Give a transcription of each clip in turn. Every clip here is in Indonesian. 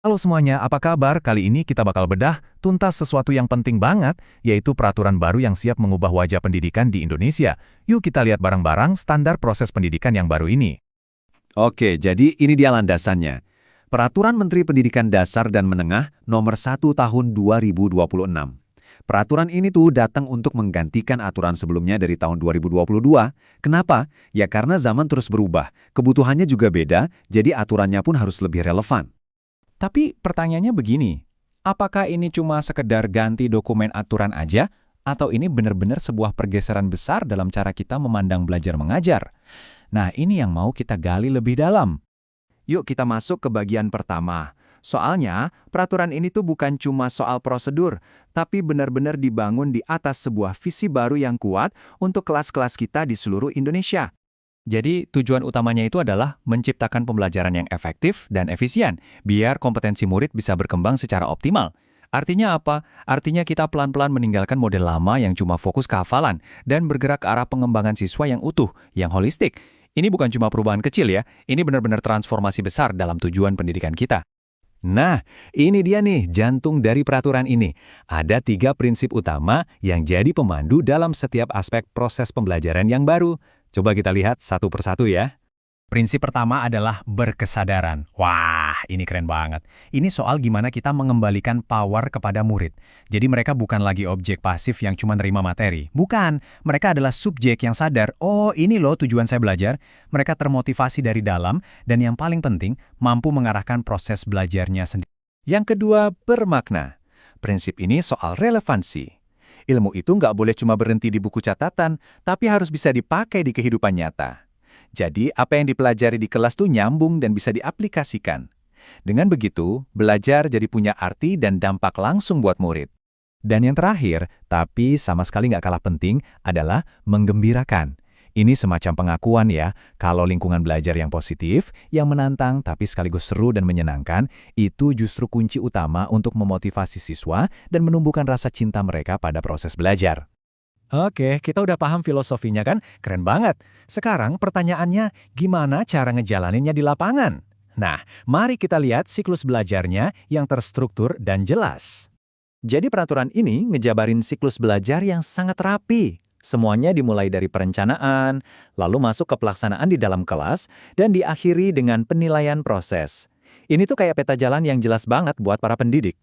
Halo semuanya, apa kabar? Kali ini kita bakal bedah tuntas sesuatu yang penting banget, yaitu peraturan baru yang siap mengubah wajah pendidikan di Indonesia. Yuk kita lihat bareng-barang standar proses pendidikan yang baru ini. Oke, jadi ini dia landasannya. Peraturan Menteri Pendidikan Dasar dan Menengah Nomor 1 Tahun 2026. Peraturan ini tuh datang untuk menggantikan aturan sebelumnya dari tahun 2022. Kenapa? Ya karena zaman terus berubah, kebutuhannya juga beda, jadi aturannya pun harus lebih relevan. Tapi pertanyaannya begini, apakah ini cuma sekedar ganti dokumen aturan aja, atau ini benar-benar sebuah pergeseran besar dalam cara kita memandang belajar mengajar? Nah, ini yang mau kita gali lebih dalam. Yuk kita masuk ke bagian pertama. Soalnya, peraturan ini tuh bukan cuma soal prosedur, tapi benar-benar dibangun di atas sebuah visi baru yang kuat untuk kelas-kelas kita di seluruh Indonesia. Jadi, tujuan utamanya itu adalah menciptakan pembelajaran yang efektif dan efisien, biar kompetensi murid bisa berkembang secara optimal. Artinya apa? Artinya kita pelan-pelan meninggalkan model lama yang cuma fokus ke hafalan dan bergerak ke arah pengembangan siswa yang utuh, yang holistik. Ini bukan cuma perubahan kecil ya, ini benar-benar transformasi besar dalam tujuan pendidikan kita. Nah, ini dia nih jantung dari peraturan ini. Ada 3 prinsip utama yang jadi pemandu dalam setiap aspek proses pembelajaran yang baru. Coba kita lihat satu persatu ya. Prinsip pertama adalah berkesadaran. Wah, ini keren banget. Ini soal gimana kita mengembalikan power kepada murid. Jadi mereka bukan lagi objek pasif yang cuma nerima materi. Bukan, mereka adalah subjek yang sadar, oh ini loh tujuan saya belajar. Mereka termotivasi dari dalam, dan yang paling penting, mampu mengarahkan proses belajarnya sendiri. Yang kedua, bermakna. Prinsip ini soal relevansi. Ilmu itu nggak boleh cuma berhenti di buku catatan, tapi harus bisa dipakai di kehidupan nyata. Jadi, apa yang dipelajari di kelas tuh nyambung dan bisa diaplikasikan. Dengan begitu, belajar jadi punya arti dan dampak langsung buat murid. Dan yang terakhir, tapi sama sekali nggak kalah penting, adalah menggembirakan. Ini semacam pengakuan ya, kalau lingkungan belajar yang positif, yang menantang tapi sekaligus seru dan menyenangkan, itu justru kunci utama untuk memotivasi siswa dan menumbuhkan rasa cinta mereka pada proses belajar. Oke, kita udah paham filosofinya kan? Keren banget. Sekarang pertanyaannya, gimana cara ngejalaninnya di lapangan? Nah, mari kita lihat siklus belajarnya yang terstruktur dan jelas. Jadi peraturan ini ngejabarin siklus belajar yang sangat rapi. Semuanya dimulai dari perencanaan, lalu masuk ke pelaksanaan di dalam kelas, dan diakhiri dengan penilaian proses. Ini tuh kayak peta jalan yang jelas banget buat para pendidik.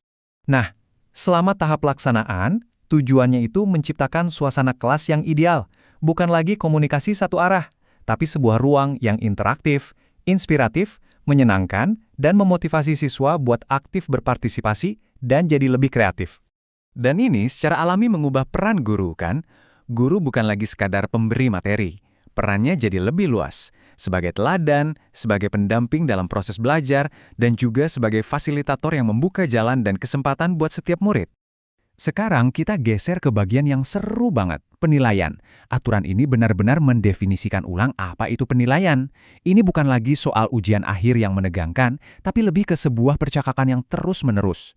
Nah, selama tahap pelaksanaan, tujuannya itu menciptakan suasana kelas yang ideal, bukan lagi komunikasi satu arah, tapi sebuah ruang yang interaktif, inspiratif, menyenangkan, dan memotivasi siswa buat aktif berpartisipasi dan jadi lebih kreatif. Dan ini secara alami mengubah peran guru kan? Guru bukan lagi sekadar pemberi materi, perannya jadi lebih luas, sebagai teladan, sebagai pendamping dalam proses belajar, dan juga sebagai fasilitator yang membuka jalan dan kesempatan buat setiap murid. Sekarang kita geser ke bagian yang seru banget, penilaian. Aturan ini benar-benar mendefinisikan ulang apa itu penilaian. Ini bukan lagi soal ujian akhir yang menegangkan, tapi lebih ke sebuah percakapan yang terus-menerus.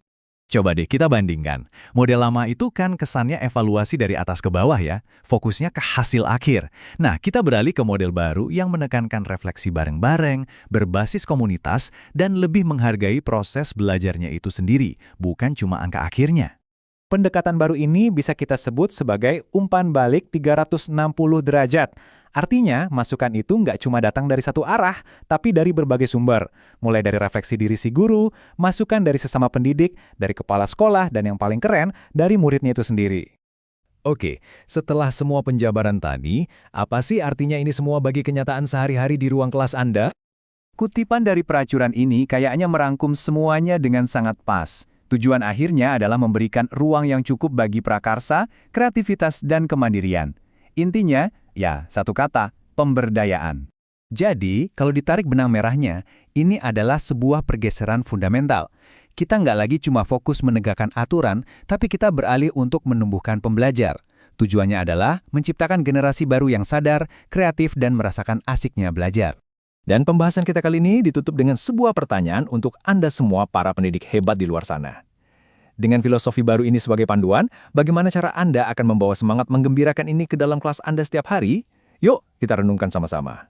Coba deh kita bandingkan. Model lama itu kan kesannya evaluasi dari atas ke bawah ya, fokusnya ke hasil akhir. Nah, kita beralih ke model baru yang menekankan refleksi bareng-bareng, berbasis komunitas, dan lebih menghargai proses belajarnya itu sendiri, bukan cuma angka akhirnya. Pendekatan baru ini bisa kita sebut sebagai umpan balik 360 derajat. Artinya, masukan itu nggak cuma datang dari satu arah, tapi dari berbagai sumber. Mulai dari refleksi diri si guru, masukan dari sesama pendidik, dari kepala sekolah, dan yang paling keren, dari muridnya itu sendiri. Oke, setelah semua penjabaran tadi, apa sih artinya ini semua bagi kenyataan sehari-hari di ruang kelas Anda? Kutipan dari peraturan ini kayaknya merangkum semuanya dengan sangat pas. Tujuan akhirnya adalah memberikan ruang yang cukup bagi prakarsa, kreativitas, dan kemandirian. Intinya, ya, satu kata, pemberdayaan. Jadi, kalau ditarik benang merahnya, ini adalah sebuah pergeseran fundamental. Kita nggak lagi cuma fokus menegakkan aturan, tapi kita beralih untuk menumbuhkan pembelajar. Tujuannya adalah menciptakan generasi baru yang sadar, kreatif, dan merasakan asiknya belajar. Dan pembahasan kita kali ini ditutup dengan sebuah pertanyaan untuk Anda semua para pendidik hebat di luar sana. Dengan filosofi baru ini sebagai panduan, bagaimana cara Anda akan membawa semangat menggembirakan ini ke dalam kelas Anda setiap hari? Yuk, kita renungkan sama-sama.